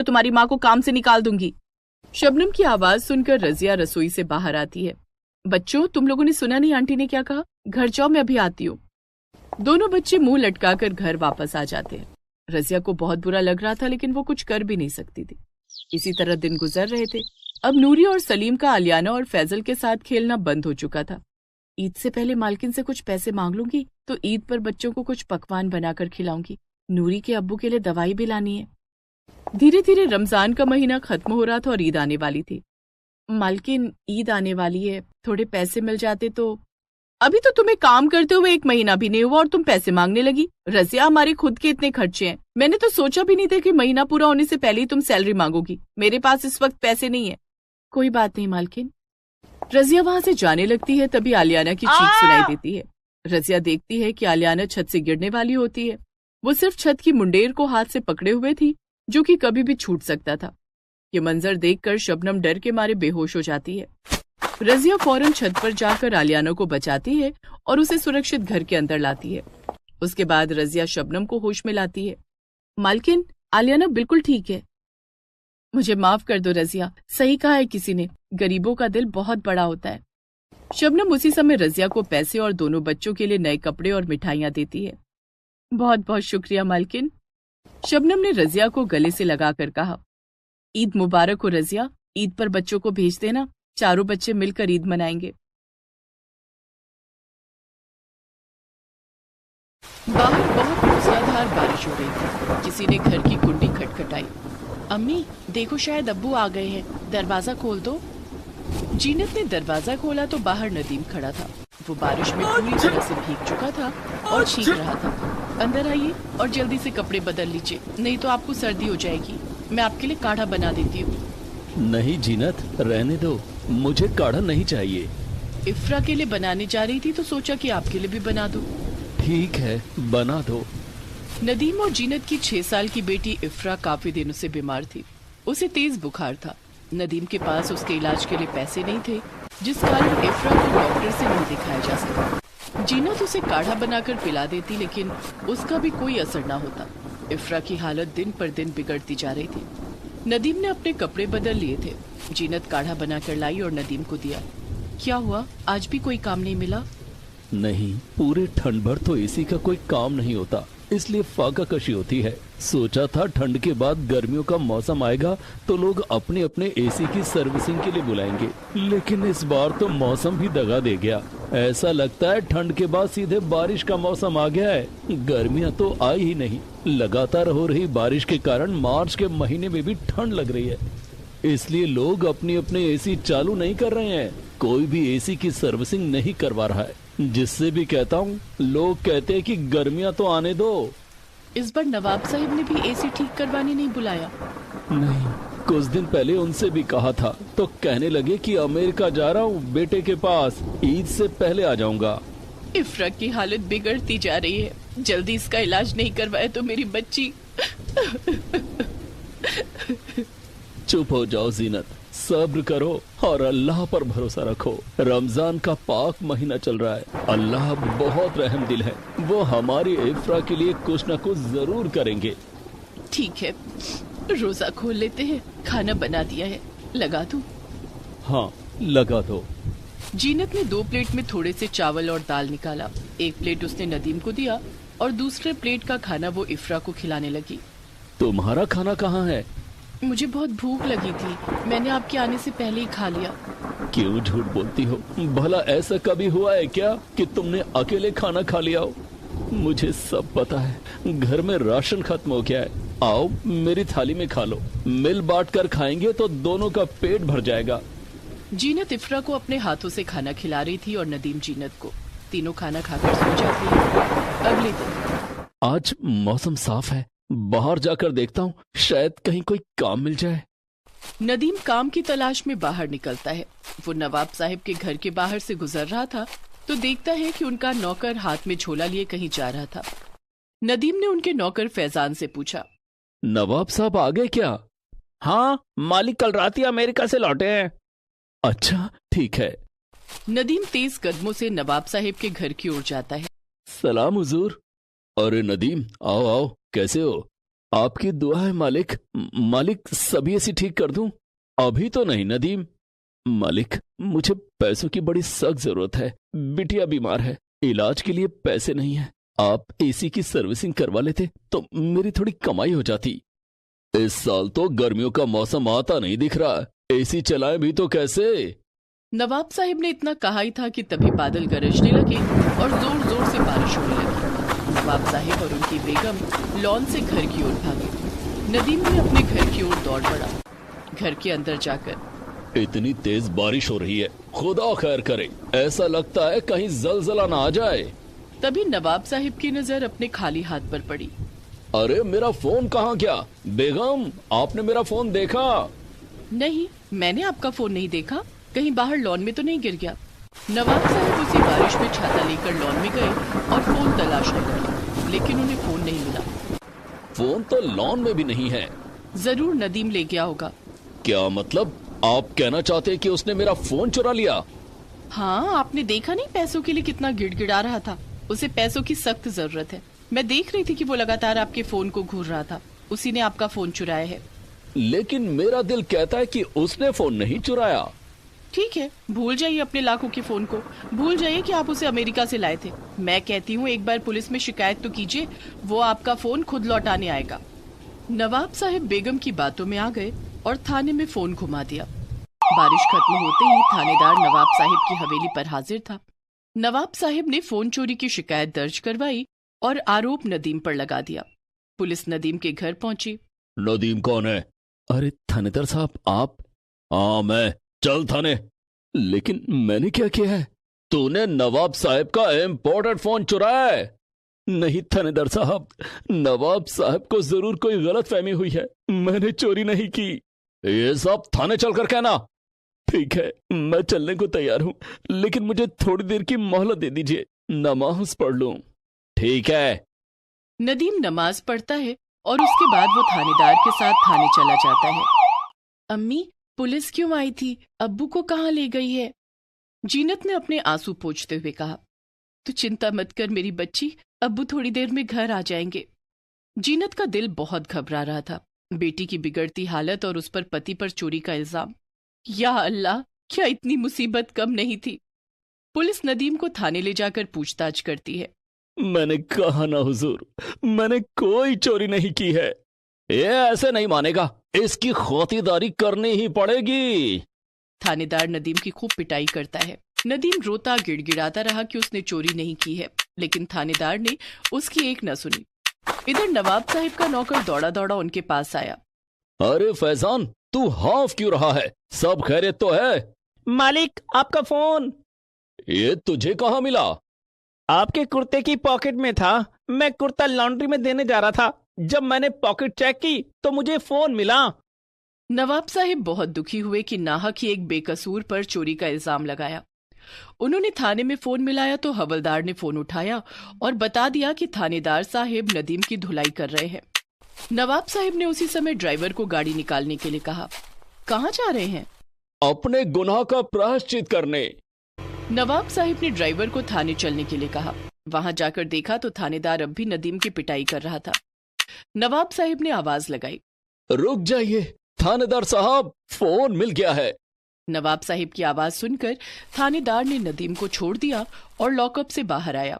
तो तुम्हारी माँ को काम से निकाल दूंगी। शबनम की आवाज सुनकर रजिया रसोई से बाहर आती है। बच्चों, तुम लोगों ने सुना नहीं आंटी ने क्या कहा? घर जाओ, मैं अभी आती हूँ। दोनों बच्चे मुंह लटकाकर घर वापस आ जाते हैं। रजिया को बहुत बुरा लग रहा था, लेकिन वो कुछ कर भी नहीं सकती थी। इसी तरह दिन गुजर रहे थे। अब नूरी और सलीम का आलियाना और फैजल के साथ खेलना बंद हो चुका था। ईद से पहले मालकिन से कुछ पैसे मांग लूंगी तो ईद पर बच्चों को कुछ पकवान बनाकर खिलाऊंगी। नूरी के अब्बू के लिए दवाई भी लानी है। धीरे धीरे रमजान का महीना खत्म हो रहा था और ईद आने वाली थी। मालकिन, ईद आने वाली है, थोड़े पैसे मिल जाते तो। अभी तो तुम्हें काम करते हुए 1 महीना भी नहीं हुआ और तुम पैसे मांगने लगी। रजिया, हमारे खुद के इतने खर्चे हैं। मैंने तो सोचा भी नहीं था कि महीना पूरा होने से पहले ही तुम सैलरी मांगोगी। मेरे पास इस वक्त पैसे नहीं है। कोई बात नहीं मालकिन। रजिया वहां से जाने लगती है, तभी आलियाना की चीख सुनाई देती है। रजिया देखती है कि आलियाना छत से गिरने वाली होती है। वो सिर्फ छत की मुंडेर को हाथ से पकड़े हुए थी, जो कि कभी भी छूट सकता था। ये मंजर देखकर शबनम डर के मारे बेहोश हो जाती है। रजिया फौरन छत पर जाकर आलियाना को बचाती है और उसे सुरक्षित घर के अंदर लाती है। उसके बाद रजिया शबनम को होश में लाती है। मालकिन, आलियाना बिल्कुल ठीक है। मुझे माफ कर दो रजिया, सही कहा है किसी ने, गरीबों का दिल बहुत बड़ा होता है। शबनम उसी समय रजिया को पैसे और दोनों बच्चों के लिए नए कपड़े और मिठाइयां देती है। बहुत बहुत शुक्रिया मालकिन। शबनम ने रजिया को गले से लगाकर कहा। ईद मुबारक हो रजिया। ईद पर बच्चों को भेज देना, चारों बच्चे मिलकर ईद मनाएंगे। बाहर बहुत मूसलाधार बारिश हो रही थी। किसी ने घर की कुंडी खटखटाई। अम्मी, देखो शायद अब्बू आ गए हैं, दरवाजा खोल दो। जीनत ने दरवाजा खोला तो बाहर नदीम खड़ा था। वो बारिश में पूरी तरह से भीग चुका था और चीख रहा था। अंदर आइए और जल्दी से कपड़े बदल लीजिए, नहीं तो आपको सर्दी हो जाएगी। मैं आपके लिए काढ़ा बना देती हूँ। नहीं जीनत, रहने दो, मुझे काढ़ा नहीं चाहिए। इफ्रा के लिए बनाने जा रही थी तो सोचा कि आपके लिए भी बना दूं। ठीक है, बना दो। नदीम और जीनत की 6 साल की बेटी इफ्रा काफी दिनों से बीमार थी। उसे तेज बुखार था। नदीम के पास उसके इलाज के लिए पैसे नहीं थे, जिस कारण इफ्रा को डॉक्टर से नहीं दिखाया जा सका। जीनत उसे काढ़ा बनाकर पिला देती, लेकिन उसका भी कोई असर न होता। इफ्रा की हालत दिन पर दिन बिगड़ती जा रही थी। नदीम ने अपने कपड़े बदल लिए थे। जीनत काढ़ा बनाकर लाई और नदीम को दिया। क्या हुआ, आज भी कोई काम नहीं मिला? नहीं, पूरे ठंड भर तो एसी का कोई काम नहीं होता, इसलिए फाका कशी होती है। सोचा था ठंड के बाद गर्मियों का मौसम आएगा तो लोग अपने अपने एसी की सर्विसिंग के लिए बुलाएंगे, लेकिन इस बार तो मौसम भी दगा दे गया। ऐसा लगता है ठंड के बाद सीधे बारिश का मौसम आ गया है। गर्मियां तो आई ही नहीं। लगातार हो रही बारिश के कारण मार्च के महीने में भी ठंड लग रही है, इसलिए लोग अपने अपने एसी चालू नहीं कर रहे हैं। कोई भी एसी की सर्विसिंग नहीं करवा रहा है। जिससे भी कहता हूँ, लोग कहते हैं कि गर्मियां तो आने दो। इस बार नवाब साहिब ने भी एसी ठीक करवाने नहीं बुलाया? नहीं, कुछ दिन पहले उनसे भी कहा था तो कहने लगे कि अमेरिका जा रहा हूँ बेटे के पास, ईद से पहले आ जाऊंगा। इफ्रा की हालत बिगड़ती जा रही है। जल्दी इसका इलाज नहीं करवाया तो मेरी बच्ची। चुप हो जाओ जीनत, सब्र करो और अल्लाह पर भरोसा रखो। रमजान का पाक महीना चल रहा है। अल्लाह बहुत रहम दिल है, वो हमारी इफ्रा के लिए कुछ न कुछ जरूर करेंगे। ठीक है, रोजा खोल लेते हैं। खाना बना दिया है, लगा दूं? हाँ, लगा दो। जीनत ने 2 प्लेट में थोड़े से चावल और दाल निकाला। 1 प्लेट उसने नदीम को दिया और दूसरे प्लेट का खाना वो इफ्रा को खिलाने लगी। तुम्हारा खाना कहाँ है? मुझे बहुत भूख लगी थी, मैंने आपके आने से पहले ही खा लिया। क्यों झूठ बोलती हो? भला ऐसा कभी हुआ है क्या कि तुमने अकेले खाना खा लिया हो? मुझे सब पता है, घर में राशन खत्म हो गया है। आओ मेरी थाली में खा लो, मिल बांट कर खाएंगे तो दोनों का पेट भर जाएगा। जीनत इफ्रा को अपने हाथों से खाना खिला रही थी और नदीम जीनत को। तीनों खाना खाकर सो जाते हैं। अगले दिन आज मौसम साफ है, बाहर जाकर देखता हूँ, शायद कहीं कोई काम मिल जाए। नदीम काम की तलाश में बाहर निकलता है। वो नवाब साहिब के घर के बाहर से गुजर रहा था तो देखता है कि उनका नौकर हाथ में झोला लिए कहीं जा रहा था। नदीम ने उनके नौकर फैजान से पूछा, नवाब साहब आ गए क्या? हाँ, मालिक कल रात ही अमेरिका से लौटे हैं। अच्छा, ठीक है। नदीम तेज कदमों से नवाब साहिब के घर की ओर जाता है। सलाम हुजूर। अरे नदीम, आओ आओ, कैसे हो? आपकी दुआ है मालिक। मालिक सभी एसी ठीक कर दूं? अभी तो नहीं नदीम। मालिक मुझे पैसों की बड़ी सख्त जरूरत है। बिटिया बीमार है, इलाज के लिए पैसे नहीं है। आप एसी की सर्विसिंग करवा लेते तो मेरी थोड़ी कमाई हो जाती। इस साल तो गर्मियों का मौसम आता नहीं दिख रहा, एसी चलाए भी तो कैसे? नवाब साहिब ने इतना कहा ही था कि तभी बादल गरजने लगे और जोर जोर से बारिश होने लगी। नवाब साहिब और उनकी बेगम लॉन से घर की ओर भागे। नदीम भी अपने घर की ओर दौड़ पड़ा। घर के अंदर जाकर इतनी तेज बारिश हो रही है, खुदा खैर करे, ऐसा लगता है कहीं जलजला ना आ जाए। तभी नवाब साहिब की नजर अपने खाली हाथ पर पड़ी। अरे मेरा फोन कहाँ गया? बेगम आपने मेरा फोन देखा? नहीं, मैंने आपका फोन नहीं देखा। कहीं बाहर लॉन में तो नहीं गिर गया? नवाब साहब उसी बारिश में छाता लेकर लॉन में गए और फोन तलाशने लगे, लेकिन उन्हें फोन नहीं मिला। फोन तो लॉन में भी नहीं है। जरूर नदीम ले गया होगा। क्या मतलब? आप कहना चाहते हैं कि उसने मेरा फोन चुरा लिया? हाँ, आपने देखा नहीं पैसों के लिए कितना गिड़गिड़ा रहा था। उसे पैसों की सख्त जरूरत है। मैं देख रही थी कि वो लगातार आपके फोन को घूर रहा था। उसी ने आपका फोन चुराया है। लेकिन मेरा दिल कहता है कि उसने फोन नहीं चुराया। ठीक है, भूल जाइए अपने लाखों के फोन को। भूल जाइए कि आप उसे अमेरिका से लाए थे। मैं कहती हूँ एक बार पुलिस में शिकायत तो कीजिए, वो आपका फोन खुद लौटाने आएगा। नवाब साहिब बेगम की बातों में आ गए और थाने में फोन घुमा दिया। बारिश खत्म होते ही थानेदार नवाब साहिब की हवेली पर हाजिर था। नवाब साहिब ने फोन चोरी की शिकायत दर्ज करवाई और आरोप नदीम पर लगा दिया। पुलिस नदीम के घर पहुंची। नदीम कौन है? अरे थानेदार साहब आप? हाँ मैं। चल थाने। लेकिन मैंने क्या किया है? तूने नवाब साहब का इम्पोर्टेड फोन चुराया है। नहीं थानेदार साहब, नवाब साहब को जरूर कोई गलत फहमी हुई है। मैंने चोरी नहीं की। ये सब थाने चलकर कहना। ठीक है, मैं चलने को तैयार हूं, लेकिन मुझे थोड़ी देर की मोहलत दे दीजिए, नमाज पढ़ लूं। ठीक है। नदीम नमाज पढ़ता है और उसके बाद वो थानेदार के साथ थाने चला जाता है। अम्मी, पुलिस क्यों आई थी? अब्बू को कहाँ ले गई है? जीनत ने अपने आंसू पोंछते हुए कहा। तू चिंता मत कर मेरी बच्ची, अब्बू थोड़ी देर में घर आ जाएंगे। जीनत का दिल बहुत घबरा रहा था। बेटी की बिगड़ती हालत और उस पर पति पर चोरी का इल्जाम। या अल्लाह, क्या इतनी मुसीबत कम नहीं थी? पुलिस नदीम को थाने ले जाकर पूछताछ करती है। मैंने कहा ना हुजूर, मैंने कोई चोरी नहीं की है। ये ऐसे नहीं मानेगा, इसकी खातिरदारी करनी ही पड़ेगी। थानेदार नदीम की खूब पिटाई करता है। नदीम रोता गिड़गिड़ाता रहा कि उसने चोरी नहीं की है, लेकिन थानेदार ने उसकी एक न सुनी। इधर नवाब साहिब का नौकर दौड़ा दौड़ा उनके पास आया। अरे फैजान, तू हाफ क्यों रहा है? सब खैरियत तो है? मालिक आपका फोन। ये तुझे कहाँ मिला? आपके कुर्ते की पॉकेट में था। मैं कुर्ता लॉन्ड्री में देने जा रहा था। जब मैंने पॉकेट चेक की तो मुझे फोन मिला। नवाब साहिब बहुत दुखी हुए कि नाहक ही एक बेकसूर पर चोरी का इल्जाम लगाया। उन्होंने थाने में फोन मिलाया तो हवलदार ने फोन उठाया और बता दिया कि थानेदार साहिब नदीम की धुलाई कर रहे हैं। नवाब साहिब ने उसी समय ड्राइवर को गाड़ी निकालने के लिए कहा। कहाँ जा रहे हैं? अपने गुनाह का प्रायश्चित करने। नवाब साहिब ने ड्राइवर को थाने चलने के लिए कहा। वहां जाकर देखा तो थानेदार अब भी नदीम की पिटाई कर रहा था। नवाब साहिब ने आवाज लगाई। रुक जाइए थानेदार साहब, फोन मिल गया है। नवाब साहिब की आवाज सुनकर थानेदार ने नदीम को छोड़ दिया और लॉकअप से बाहर आया।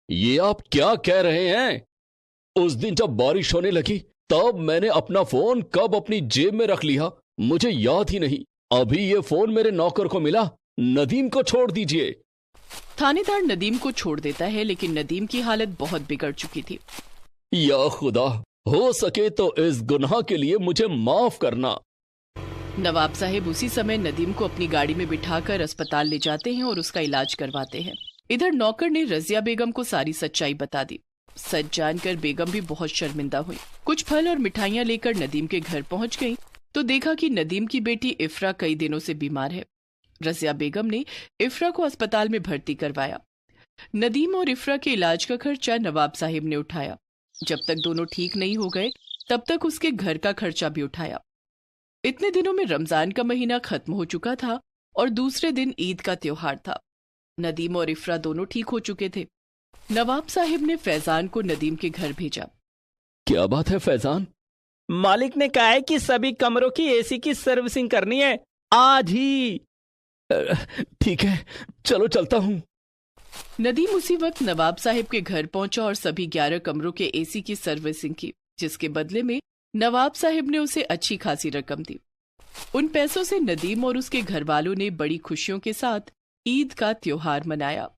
ये आप क्या कह रहे हैं? उस दिन जब बारिश होने लगी तब मैंने अपना फोन कब अपनी जेब में रख लिया मुझे याद ही नहीं। अभी ये फोन मेरे नौकर को मिला। नदीम को छोड़ दीजिए। थानेदार नदीम को छोड़ देता है, लेकिन नदीम की हालत बहुत बिगड़ चुकी थी। या खुदा, हो सके तो इस गुनाह के लिए मुझे माफ करना। नवाब साहिब उसी समय नदीम को अपनी गाड़ी में बिठाकर अस्पताल ले जाते हैं और उसका इलाज करवाते हैं। इधर नौकर ने रजिया बेगम को सारी सच्चाई बता दी। सच जानकर बेगम भी बहुत शर्मिंदा हुई। कुछ फल और मिठाइयां लेकर नदीम के घर पहुंच गई तो देखा कि नदीम की बेटी इफ्रा कई दिनों से बीमार है। रजिया बेगम ने इफ्रा को अस्पताल में भर्ती करवाया। नदीम और इफ्रा के इलाज का खर्चा नवाब साहिब ने उठाया। जब तक दोनों ठीक नहीं हो गए तब तक उसके घर का खर्चा भी उठाया। इतने दिनों में रमजान का महीना खत्म हो चुका था और दूसरे दिन ईद का त्योहार था। नदीम और इफ्रा दोनों ठीक हो चुके थे। नवाब साहिब ने फैजान को नदीम के घर भेजा। क्या बात है फैजान, मालिक ने कहा है कि सभी कमरों की एसी की सर्विसिंग करनी है आज ही। ठीक है, चलो चलता हूँ। नदीम उसी वक्त नवाब साहब के घर पहुंचा और सभी 11 कमरों के एसी की सर्विसिंग की, जिसके बदले में नवाब साहब ने उसे अच्छी खासी रकम दी। उन पैसों से नदीम और उसके घर वालों ने बड़ी खुशियों के साथ ईद का त्योहार मनाया।